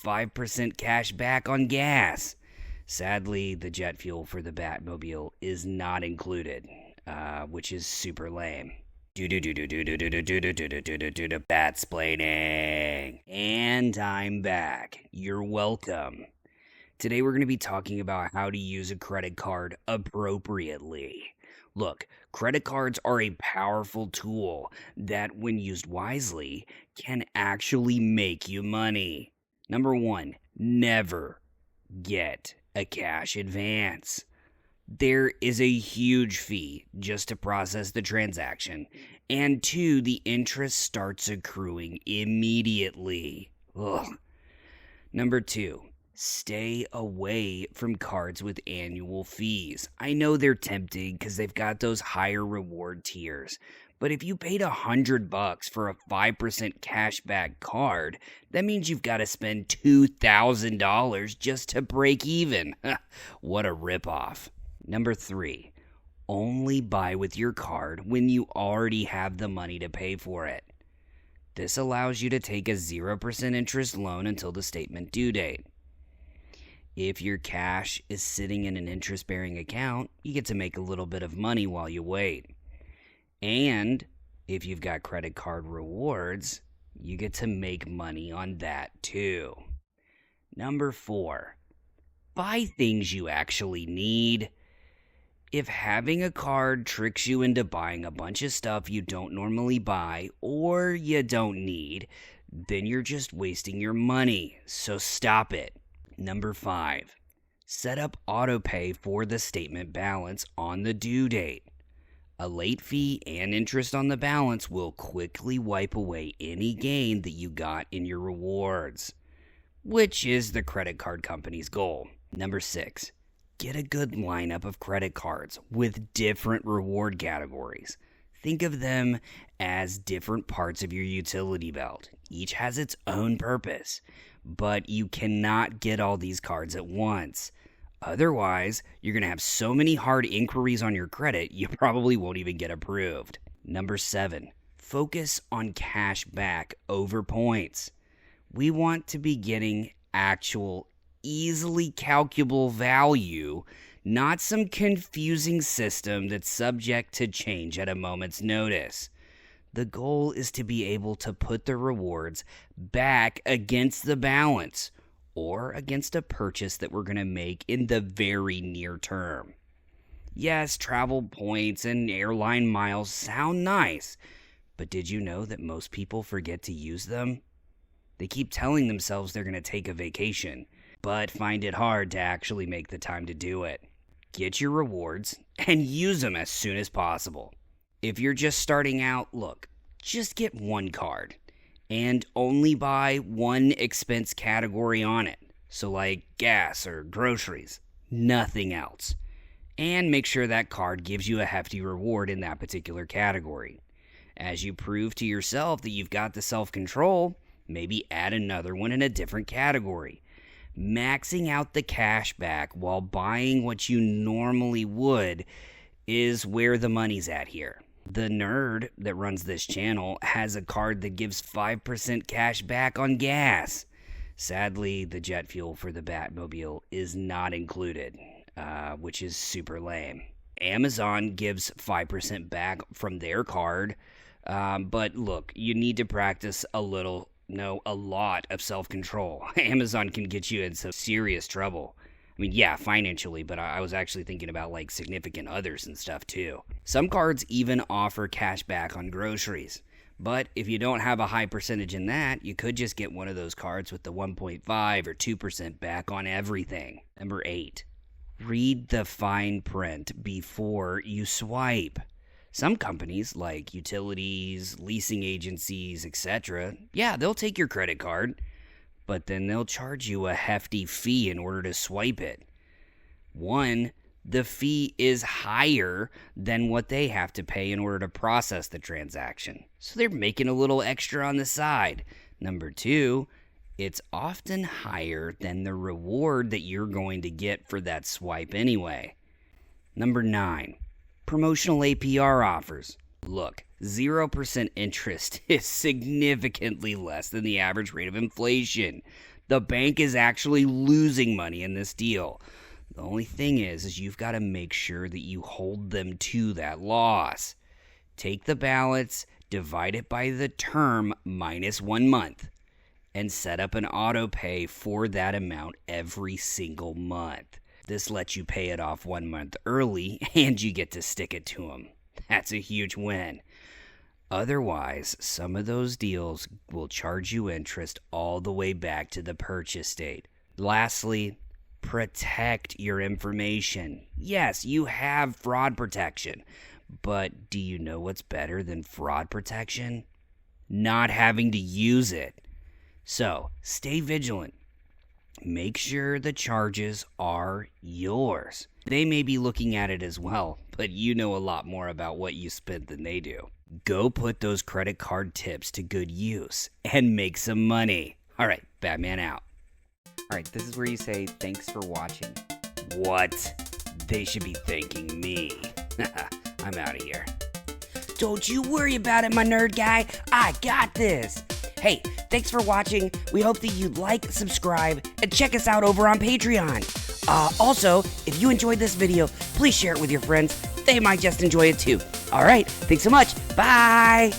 5% cash back on gas. Sadly, the jet fuel for the Batmobile is not included, which is super lame. Batsplaining. And I'm back. You're welcome. Today we're going to be talking about how to use a credit card appropriately. Look, credit cards are a powerful tool that, when used wisely, can actually make you money. Number 1, never get a cash advance. There is a huge fee just to process the transaction, and 2, the interest starts accruing immediately. Ugh. Number 2, stay away from cards with annual fees. I know they're tempting because they've got those higher reward tiers, but if you paid $100 for a 5% cashback card, that means you've got to spend $2,000 just to break even. What a ripoff. Number 3, only buy with your card when you already have the money to pay for it. This allows you to take a 0% interest loan until the statement due date. If your cash is sitting in an interest-bearing account, you get to make a little bit of money while you wait. And if you've got credit card rewards, you get to make money on that too. Number 4, buy things you actually need. If having a card tricks you into buying a bunch of stuff you don't normally buy or you don't need, then you're just wasting your money, so stop it. Number 5, set up autopay for the statement balance on the due date. A late fee and interest on the balance will quickly wipe away any gain that you got in your rewards, which is the credit card company's goal. Number 6, get a good lineup of credit cards with different reward categories. Think of them as different parts of your utility belt. Each has its own purpose, but you cannot get all these cards at once. Otherwise, you're going to have so many hard inquiries on your credit, you probably won't even get approved. Number 7, focus on cash back over points. We want to be getting actual, easily calculable value, not some confusing system that's subject to change at a moment's notice. The goal is to be able to put the rewards back against the balance or against a purchase that we're going to make in the very near term. Yes, travel points and airline miles sound nice, but did you know that most people forget to use them? They keep telling themselves they're going to take a vacation, but find it hard to actually make the time to do it. Get your rewards and use them as soon as possible. If you're just starting out, look, just get one card and only buy one expense category on it. So like gas or groceries, nothing else. And make sure that card gives you a hefty reward in that particular category. As you prove to yourself that you've got the self-control, maybe add another one in a different category. Maxing out the cash back while buying what you normally would is where the money's at here. The nerd that runs this channel has a card that gives 5% cash back on gas. Sadly, the jet fuel for the Batmobile is not included, which is super lame. Amazon gives 5% back from their card, but look, you need to practice a lot of self-control. Amazon can get you in some serious trouble. I mean, yeah, financially, but I was actually thinking about like significant others and stuff too. Some cards even offer cash back on groceries. But if you don't have a high percentage in that, you could just get one of those cards with the 1.5 or 2% back on everything. Number 8, read the fine print before you swipe. Some companies, like utilities, leasing agencies, etc., yeah, they'll take your credit card, but then they'll charge you a hefty fee in order to swipe it. 1, the fee is higher than what they have to pay in order to process the transaction, so they're making a little extra on the side. Number 2, it's often higher than the reward that you're going to get for that swipe anyway. Number 9, promotional APR offers. Look, 0% interest is significantly less than the average rate of inflation. The bank is actually losing money in this deal. The only thing is you've got to make sure that you hold them to that loss. Take the balance, divide it by the term minus 1 month, and set up an auto pay for that amount every single month. This lets you pay it off 1 month early, and you get to stick it to them. That's a huge win. Otherwise, some of those deals will charge you interest all the way back to the purchase date. Lastly, protect your information. Yes, you have fraud protection, but do you know what's better than fraud protection? Not having to use it. So, stay vigilant. Make sure the charges are yours. They may be looking at it as well, but you know a lot more about what you spent than they do. Go put those credit card tips to good use and make some money. All right, Batman out. All right, this is where you say thanks for watching. What? They should be thanking me. I'm out of here. Don't you worry about it, my nerd guy. I got this. Hey, thanks for watching. We hope that you like, subscribe, and check us out over on Patreon. Also, if you enjoyed this video, please share it with your friends. They might just enjoy it too. All right, thanks so much. Bye.